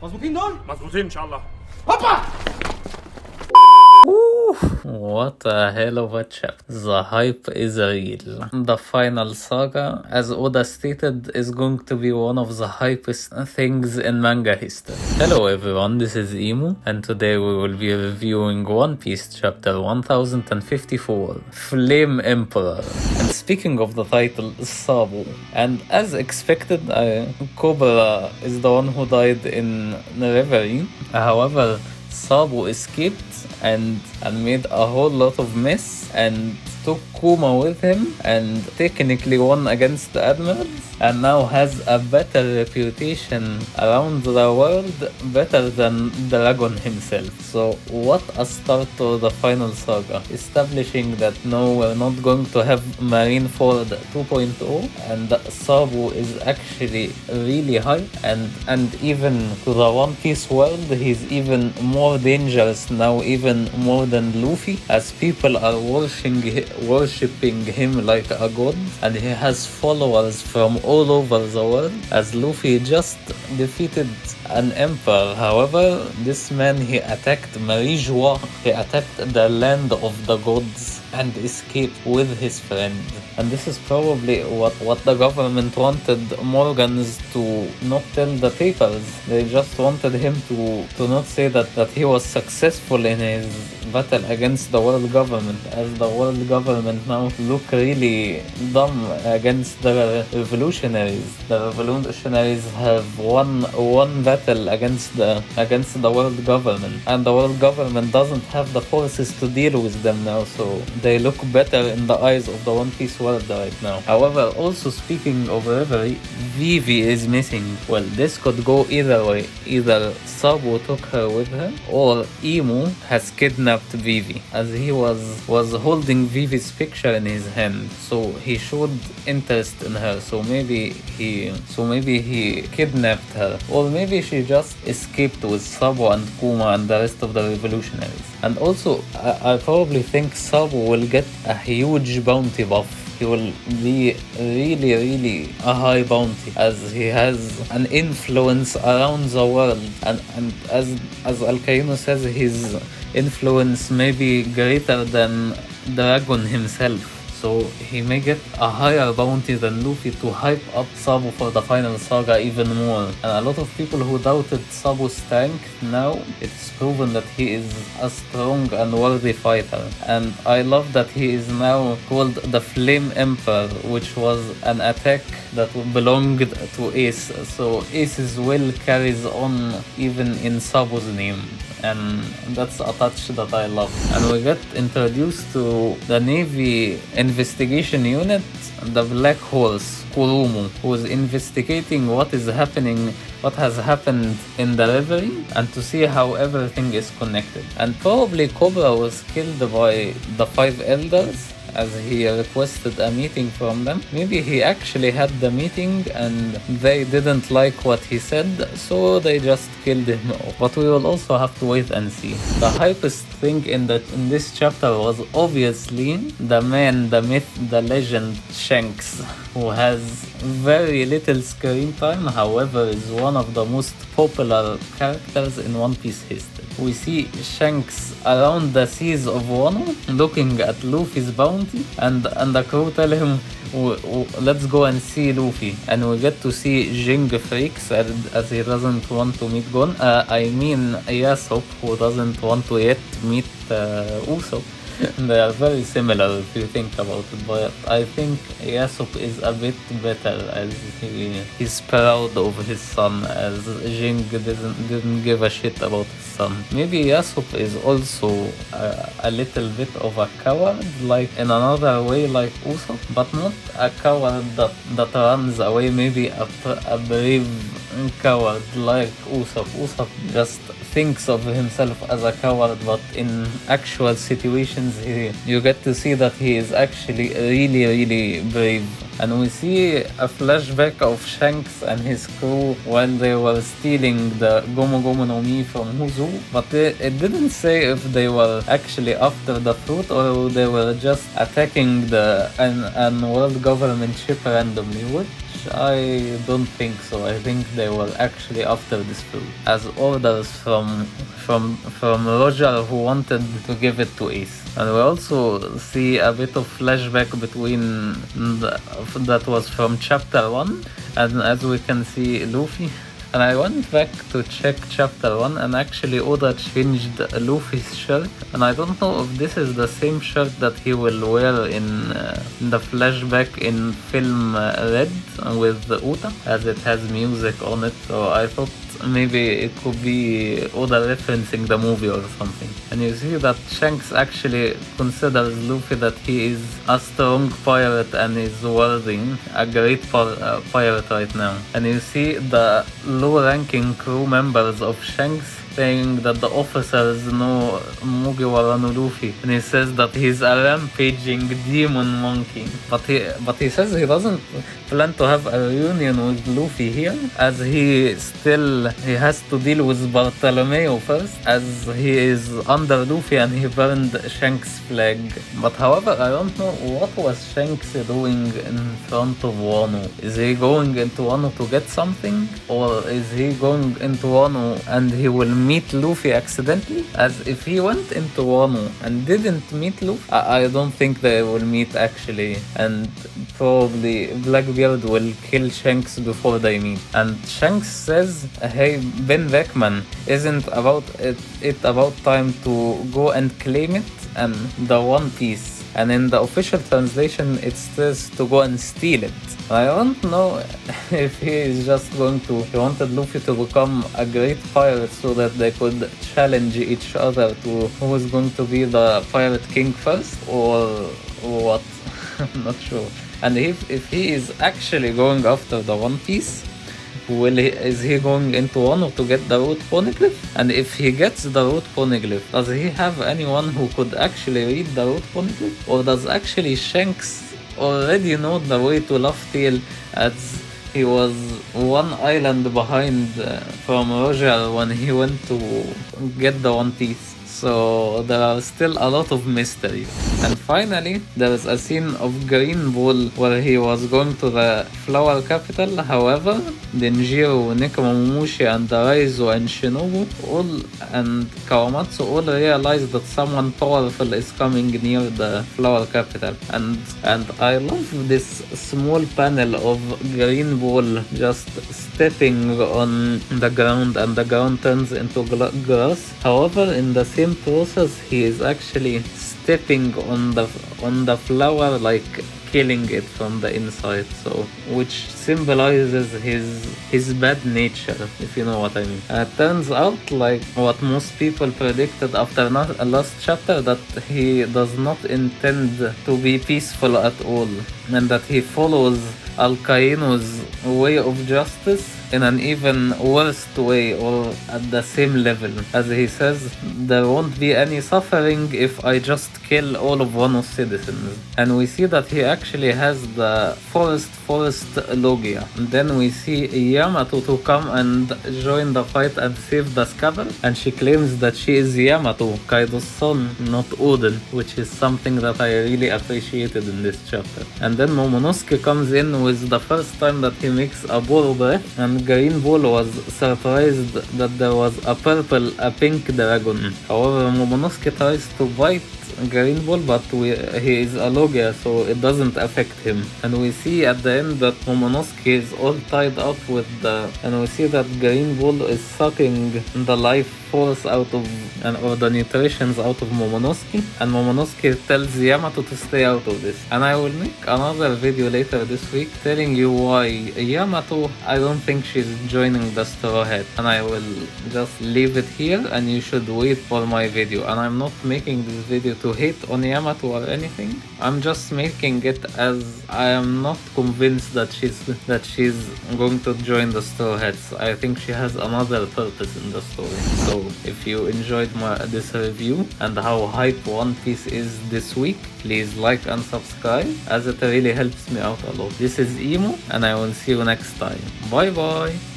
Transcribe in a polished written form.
مظبوطين دول؟ مظبوطين ان شاء الله. هوبا! What a hell of a chapter. The hype is real. The final saga, as Oda stated, is going to be one of the hypest things in manga history. Hello everyone, this is Emu, and today we will be reviewing One Piece chapter 1054, Flame Emperor. And speaking of the title, Sabo. And as expected, Cobra is the one who died in Reverie. However, Sabo escaped and made a whole lot of mess and took Kuma with him and technically won against the admirals and now has a better reputation around the world, better than Dragon himself. So what a start to the final saga, establishing that no, we're not going to have Marineford 2.0 and Sabo is actually really high and even to the One Piece world he's even more dangerous now, even more than Luffy, as people are worshipping him like a god and he has followers from all over the world, as Luffy just defeated an emperor. However, this man, he attacked Marijua, he attacked the land of the gods and escaped with his friend. And this is probably what the government wanted Morgans to not tell the papers. They just wanted him to not say that he was successful in his battle against the world government, as the world government now look really dumb against the revolutionaries. The revolutionaries have won battle against the world government, and the world government doesn't have the forces to deal with them now, so they look better in the eyes of the One Piece world right now. However, also speaking of Reverie, Vivi is missing. Well, this could go either way. Either Sabo took her with her, or Emu has kidnapped Vivi, as he was holding Vivi's picture in his hand, so he showed interest in her. So maybe he kidnapped her, or maybe she just escaped with Sabo and Kuma and the rest of the revolutionaries. And also, I probably think Sabo will get a huge bounty buff. He will be really a high bounty, as he has an influence around the world, and as Alcaino says, his influence may be greater than Dragon himself. So he may get a higher bounty than Luffy to hype up Sabo for the final saga even more. And a lot of people who doubted Sabo's strength, now it's proven that he is a strong and worthy fighter. And I love that he is now called the Flame Emperor, which was an attack that belonged to Ace. So Ace's will carries on even in Sabo's name, and that's a touch that I love. And we get introduced to the Navy investigation unit, the Black Horse, Kurumu, who is investigating what has happened in the Reverie, and to see how everything is connected. And probably Cobra was killed by the 5 elders, as he requested a meeting from them. Maybe he actually had the meeting and they didn't like what he said, so they just killed him off. But we will also have to wait and see. The hypest thing in this chapter was obviously the man, the myth, the legend, Shanks, who has very little screen time, however is one of the most popular characters in One Piece history. We see Shanks around the seas of Wano looking at Luffy's bounty, and the crew tell him, let's go and see Luffy. And we get to see Jing freaks, as he doesn't want to meet Gon. Yasop, who doesn't want to yet meet Usopp. They are very similar if you think about it, but I think Yasop is a bit better, as he's proud of his son, as Jing didn't give a shit about his son. Maybe Yasop is also a little bit of a coward, like in another way like Usopp, but not a coward that runs away, maybe a brave coward like Usopp. Usopp just thinks of himself as a coward, but in actual situations you get to see that he is actually really brave. And we see a flashback of Shanks and his crew while they were stealing the Gomu Gomu no Mi from Huzu, but it didn't say if they were actually after the fruit or they were just attacking an world government ship randomly, which I don't think so. I think they were actually after this fruit as orders from Roger, who wanted to give it to Ace. And we also see a bit of flashback between that was from chapter 1, and as we can see Luffy. And I went back to check chapter 1, and actually Oda changed Luffy's shirt, and I don't know if this is the same shirt that he will wear in the flashback in film Red with Uta, as it has music on it. So I thought maybe it could be Oda referencing the movie or something. And you see that Shanks actually considers Luffy that he is a strong pirate and is worthy, a great pirate right now. And you see the low-ranking crew members of Shanks saying that the officers know Mugiwara no Luffy, and he says that he's a rampaging demon monkey. But he says he doesn't plan to have a reunion with Luffy here, as he has to deal with Bartolomeo first, as he is under Luffy and he burned Shanks' flag. But however, I don't know what was Shanks doing in front of Wano. Is he going into Wano to get something, or is he going into Wano and he will meet Luffy accidentally? As if he went into Wano and didn't meet Luffy, I don't think they will meet actually, and probably Blackbeard will kill Shanks before they meet. And Shanks says, hey, Ben Beckman, isn't it about time to go and claim it and the One Piece? And in the official translation it says to go and steal it. I don't know if he is just he wanted Luffy to become a great pirate so that they could challenge each other to who is going to be the pirate king first, or what. I'm not sure. And if he is actually going after the One Piece, is he going into Wano to get the root poneglyph? And if he gets the root poneglyph, does he have anyone who could actually read the root poneglyph? Or does actually Shanks already know the way to Laugh Tale, as he was one island behind from Roger when he went to get the One Piece? So there are still a lot of mystery. And finally, there is a scene of GreenBull where he was going to the flower capital. However, Denjiro, Nekomamushi, and Raizo and Shinobu and Kawamatsu all realize that someone powerful is coming near the flower capital. And I love this small panel of GreenBull just stepping on the ground, and the ground turns into grass. However, in the same process, he is actually stepping on the flower, like killing it from the inside, so which symbolizes his bad nature, if you know what I mean. And it turns out, like what most people predicted after last chapter, that he does not intend to be peaceful at all, and that he follows Alcaino's way of justice in an even worse way, or at the same level. As he says, there won't be any suffering if I just kill all of Wano's citizens. And we see that he actually has the forest Logia. And then we see Yamato to come and join the fight and save the Scabbards, and she claims that she is Yamato, Kaido's son, not Oden, which is something that I really appreciated in this chapter. And then Momonosuke comes in with the first time that he makes a bull breath, and GreenBull was surprised that there was a pink dragon. However, Momonosuke tries to bite GreenBull, but he is a Logia, so it doesn't affect him. And we see at the end that Momonosuke is all tied up with and we see that GreenBull is sucking the life force out of, or the nutritions out of Momonosuke, and Momonosuke tells Yamato to stay out of this. And I will make another video later this week telling you why Yamato, I don't think she's joining the Straw Hat, and I will just leave it here and you should wait for my video. And I'm not making this video to hate on Yamato or anything, I'm just making it as I am not convinced that she's going to join the Straw Hats. I think she has another purpose in the story. So if you enjoyed this review and how hype One Piece is this week, please like and subscribe, as it really helps me out a lot. This is Emo, and I will see you next time. Bye bye!